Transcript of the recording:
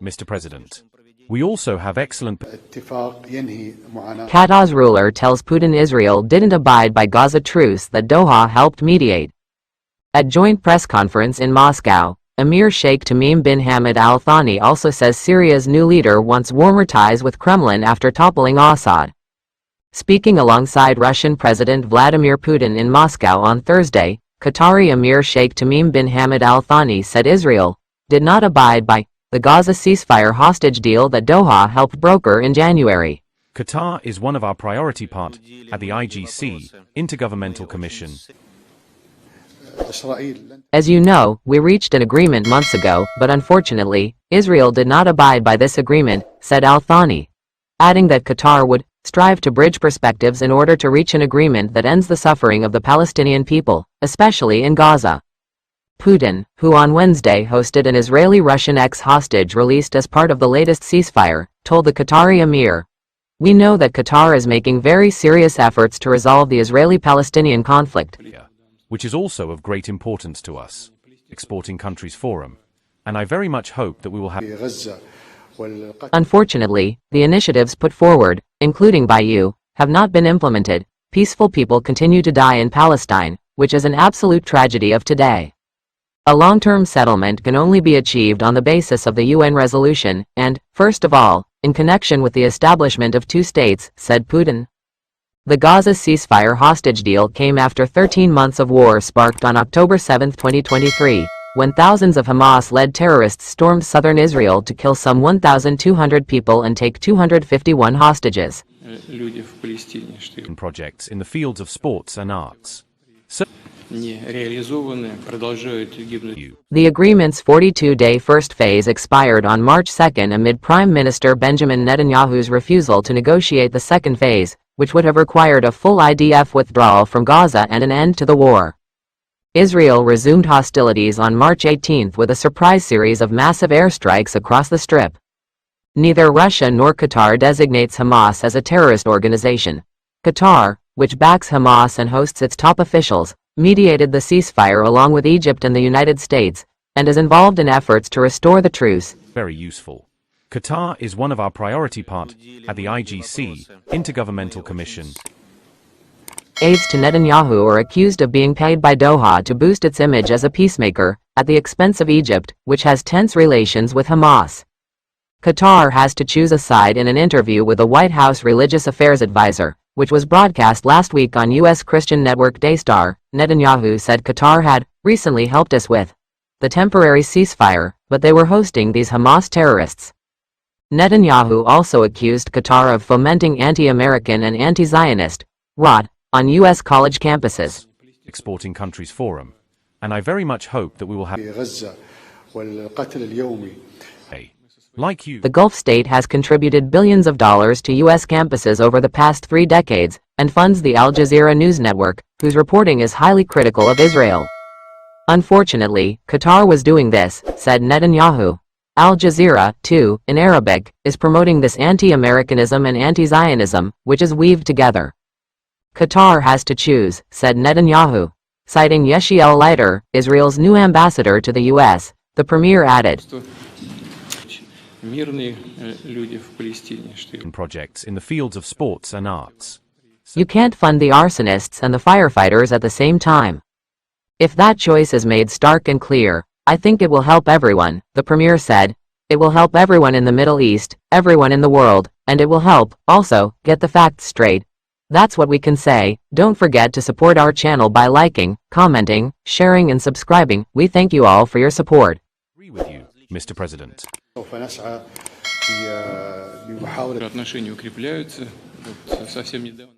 Mr. President. We also have excellent... Qatar's ruler tells Putin Israel didn't abide by Gaza Truce that Doha helped mediate. At joint press conference in Moscow, Emir Sheikh Tamim bin Hamad Al-Thani also says Syria's new leader wants warmer ties with Kremlin after toppling Assad. Speaking alongside Russian President Vladimir Putin in Moscow on Thursday, Qatari Emir Sheikh Tamim bin Hamad Al-Thani said Israel did not abide by the Gaza ceasefire-hostage deal that Doha helped broker in January. Qatar is one of our priority part at the IGC, Intergovernmental Commission. As you know, we reached an agreement months ago, but unfortunately, Israel did not abide by this agreement, said Al-Thani, adding that Qatar would strive to bridge perspectives in order to reach an agreement that ends the suffering of the Palestinian people, especially in Gaza. Putin, who on Wednesday hosted an Israeli-Russian ex-hostage released as part of the latest ceasefire, told the Qatari Emir, "We know that Qatar is making very serious efforts to resolve the Israeli-Palestinian conflict, which is also of great importance to us, exporting countries forum, and I very much hope that we will have..." Unfortunately, the initiatives put forward, including by you, have not been implemented. Peaceful people continue to die in Palestine, which is an absolute tragedy of today. A long-term settlement can only be achieved on the basis of the UN resolution, and, first of all, in connection with the establishment of two states, said Putin. The Gaza ceasefire hostage deal came after 13 months of war sparked on October 7, 2023, when thousands of Hamas-led terrorists stormed southern Israel to kill some 1,200 people and take 251 hostages. Projects in the fields of sports and arts. The agreement's 42-day first phase expired on March 2 amid Prime Minister Benjamin Netanyahu's refusal to negotiate the second phase, which would have required a full IDF withdrawal from Gaza and an end to the war. Israel resumed hostilities on March 18 with a surprise series of massive airstrikes across the Strip. Neither Russia nor Qatar designates Hamas as a terrorist organization. Qatar, which backs Hamas and hosts its top officials, mediated the ceasefire along with Egypt and the United States, and is involved in efforts to restore the truce. Very useful. Qatar is one of our priority part at the IGC, Intergovernmental Commission. Aides to Netanyahu are accused of being paid by Doha to boost its image as a peacemaker, at the expense of Egypt, which has tense relations with Hamas. Qatar has to choose a side in an interview with a White House religious affairs advisor, which was broadcast last week on U.S. Christian network Daystar. Netanyahu said Qatar had recently helped us with the temporary ceasefire, but they were hosting these Hamas terrorists. Netanyahu also accused Qatar of fomenting anti-American and anti-Zionist rot on U.S. college campuses. Exporting countries forum, and I very much hope that we will have... Like you. The Gulf state has contributed billions of dollars to U.S. campuses over the past 3 decades, and funds the Al Jazeera news network, whose reporting is highly critical of Israel. Unfortunately, Qatar was doing this, said Netanyahu. Al Jazeera, too, in Arabic, is promoting this anti-Americanism and anti-Zionism, which is weaved together. Qatar has to choose, said Netanyahu. Citing Yeshi El-Leiter, Israel's new ambassador to the U.S., the premier added, projects in the fields of sports and arts. You can't fund the arsonists and the firefighters at the same time. If that choice is made stark and clear, I think it will help everyone, the premier said. It will help everyone in the Middle East, everyone in the world, and it will help, also, get the facts straight. That's what we can say. Don't forget to support our channel by liking, commenting, sharing and subscribing. We thank you all for your support. Agree with you, Mr. President. Отношения укрепляются. Совсем недавно